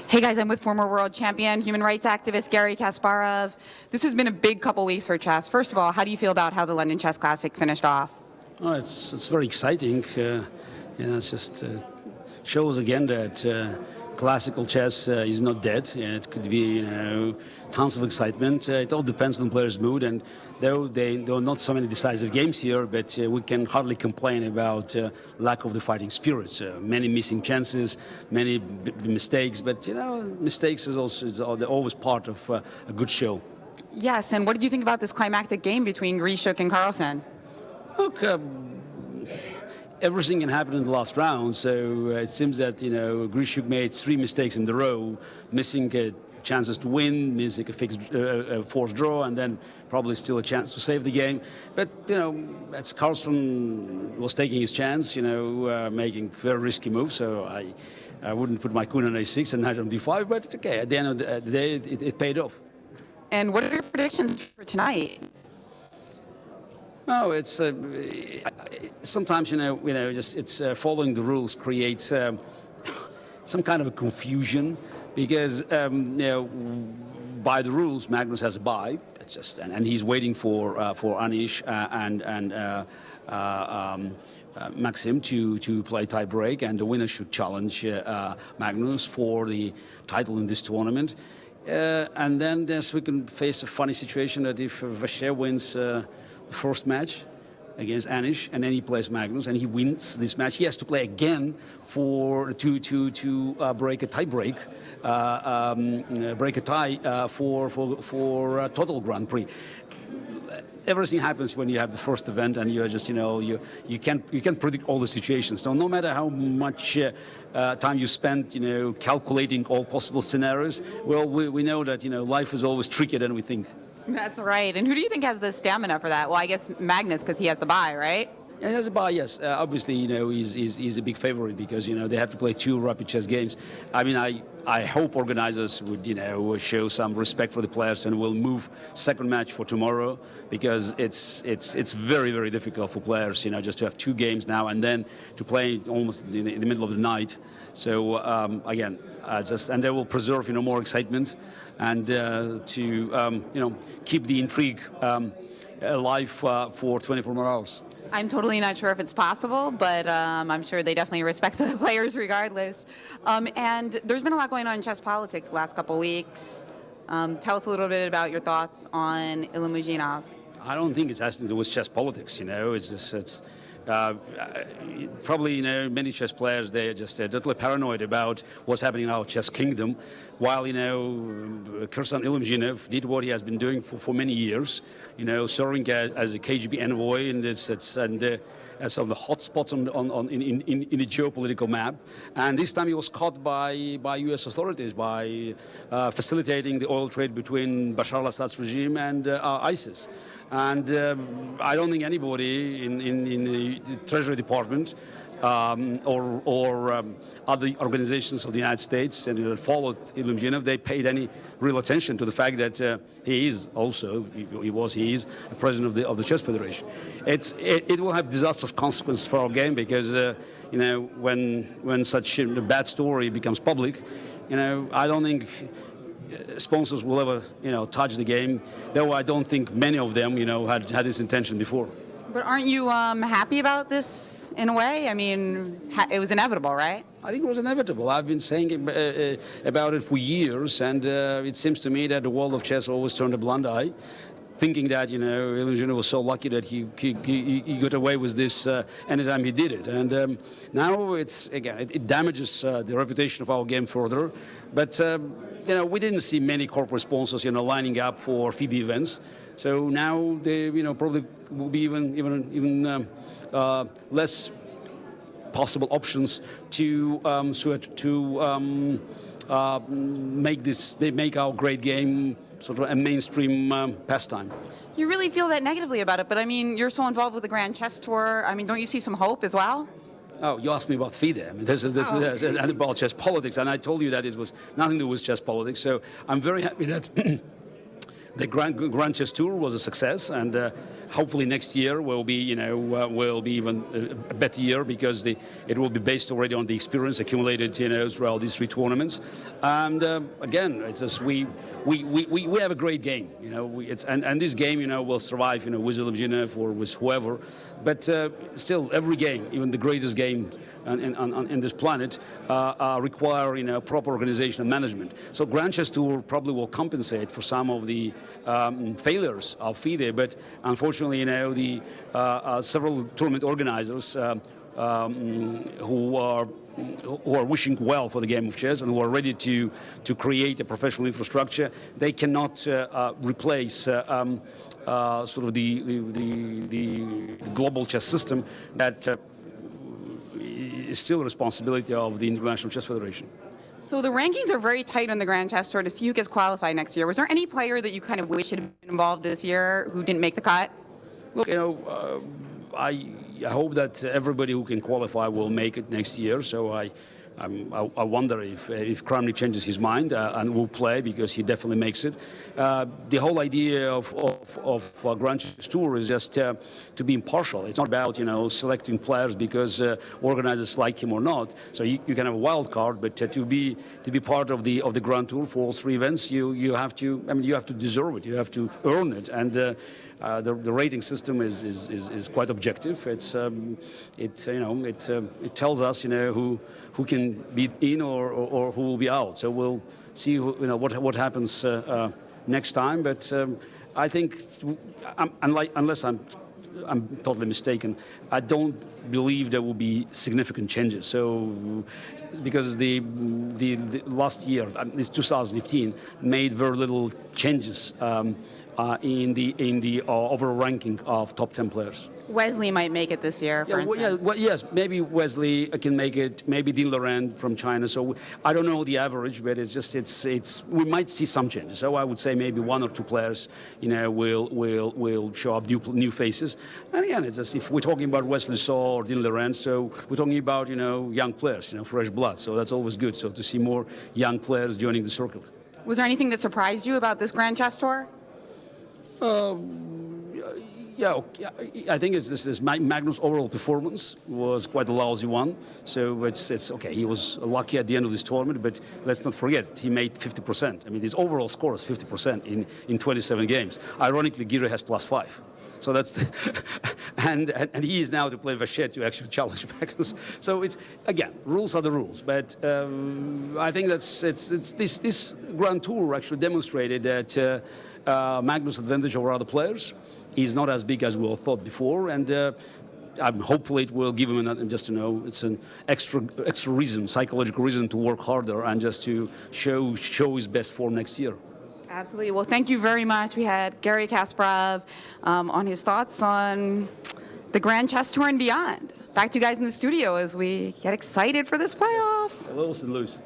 Hey guys, I'm with former world champion, human rights activist Garry Kasparov. This has been a big couple weeks for chess. First of all, how do you feel about how the London Chess Classic finished off? Oh, it's very exciting. It's just shows again that classical chess is not dead. It could be, tons of excitement. It all depends on the player's mood, and there are not so many decisive games here, but we can hardly complain about lack of the fighting spirit. Many missing chances, many mistakes, but mistakes is always part of a good show. Yes, and what did you think about this climactic game between Grishuk and Carlsen? Look, everything can happen in the last round, so it seems that Grishuk made 3 mistakes in a row, missing chances to win, missing a fixed forced draw, and then probably still a chance to save the game. But as Carlsen was taking his chance, making very risky moves, so I wouldn't put my queen on a6 and knight on d5. But okay, at the end of the day, it paid off. And what are your predictions for tonight? Oh, it's sometimes it's following the rules creates some kind of a confusion because by the rules Magnus has a bye, and he's waiting for Anish and Maxim to play tie break, and the winner should challenge Magnus for the title in this tournament. And then we can face a funny situation that if Vacher wins the first match against Anish, and then he plays Magnus, and he wins this match, he has to play again to break a tie break, break a tie for a total Grand Prix. Everything happens when you have the first event, and you're just you can't predict all the situations. So no matter how much time you spend calculating all possible scenarios, well, we know that life is always trickier than we think. That's right. And who do you think has the stamina for that? Well, I guess Magnus, because he has the bye, right? Yeah, he has a bye, yes. Obviously, he's a big favorite because, they have to play 2 rapid chess games. I mean, I hope organizers would, show some respect for the players and will move second match for tomorrow because it's very, very difficult for players, just to have 2 games now and then to play almost in the middle of the night. So, again, and they will preserve, more excitement and to, keep the intrigue alive for 24 more hours. I'm totally not sure if it's possible, but I'm sure they definitely respect the players regardless. And there's been a lot going on in chess politics the last couple of weeks. Tell us a little bit about your thoughts on Ilya. I don't think it has to do with chess politics. It's probably many chess players they're just totally paranoid about what's happening in our chess kingdom, while Kirsan Illimzhinov did what he has been doing for many years, serving as a KGB envoy in this as some of the hot spots in the geopolitical map. And this time he was caught by U.S. authorities by facilitating the oil trade between Bashar al-Assad's regime and ISIS. And I don't think anybody in the Treasury Department or other organizations of the United States that followed Illimzhinov, they paid any real attention to the fact that he is a president of the Chess Federation. It will have disastrous consequences for our game because when such a bad story becomes public, I don't think sponsors will ever touch the game, though I don't think many of them had this intention before. But aren't you happy about this in a way? I mean, it was inevitable, right? I think it was inevitable. I've been saying about it for years, and it seems to me that the world of chess always turned a blind eye, thinking that Ilya was so lucky that he got away with this anytime he did it. And now it damages the reputation of our game further. But we didn't see many corporate sponsors lining up for FIDE events. So now they probably will be even less possible options to make our great game sort of a mainstream pastime. You really feel that negatively about it, but I mean, you're so involved with the Grand Chess Tour. I mean, don't you see some hope as well? Oh, you asked me about FIDE. I mean, this is about chess politics, and I told you that it was nothing to do with chess politics. So I'm very happy that the Grand Chess Tour was a success, and hopefully next year will be, will be even a better year because it will be based already on the experience accumulated, throughout these 3 tournaments. And again, it's just we have a great game, and this game, will survive, with Illuminov or with whoever. But still, every game, even the greatest game in this planet, require, proper organization and management. So Grand Chess Tour probably will compensate for some of the failures of FIDE, but unfortunately, the several tournament organizers who are wishing well for the game of chess and who are ready to create a professional infrastructure, they cannot replace sort of the global chess system that is still a responsibility of the International Chess Federation. So the rankings are very tight on the Grand Chess Tour to see who gets qualified next year. Was there any player that you kind of wish had been involved this year who didn't make the cut? Look, I hope that everybody who can qualify will make it next year. So I wonder if Kramnik changes his mind and will play, because he definitely makes it. The whole idea of Grand Chess Tour is just to be impartial. It's not about selecting players because organizers like him or not. So you can have a wild card, but to be part of the Grand Tour for all 3 events, you have to. You have to deserve it. You have to earn it, and the rating system is quite objective. It tells us who can be in or who will be out. So we'll see what happens next time. But I think, unless I'm totally mistaken, I don't believe there will be significant changes. So, because the last year, this 2015, made very little changes in the overall ranking of top 10 players. Wesley might make it this year, for instance. Yes, maybe Wesley can make it. Maybe Dean Laurent from China. So I don't know the average, but it's we might see some changes. So I would say maybe 1 or 2 players, will show up new faces. And again, it's just, if we're talking about Wesley Saw or Dean Laurent, so we're talking about young players, fresh blood. So that's always good. So to see more young players joining the circuit. Was there anything that surprised you about this Grand Chess Tour? Yeah, I think it's this Magnus' overall performance was quite a lousy one. So it's okay. He was lucky at the end of this tournament, but let's not forget he made 50%. His overall score is 50% in 27 games. Ironically, Garry has +5. So that's and he is now to play Vachette to actually challenge Magnus. So it's, again, rules are the rules. But I think this Grand Tour actually demonstrated that Magnus' advantage over other players is not as big as we all thought before, and hopefully it will give him it's an extra reason, psychological reason to work harder and just to show his best form next year. Absolutely. Well, thank you very much. We had Garry Kasparov on his thoughts on the Grand Chess Tour and beyond. Back to you guys in the studio as we get excited for this playoff. Hello, St. Louis.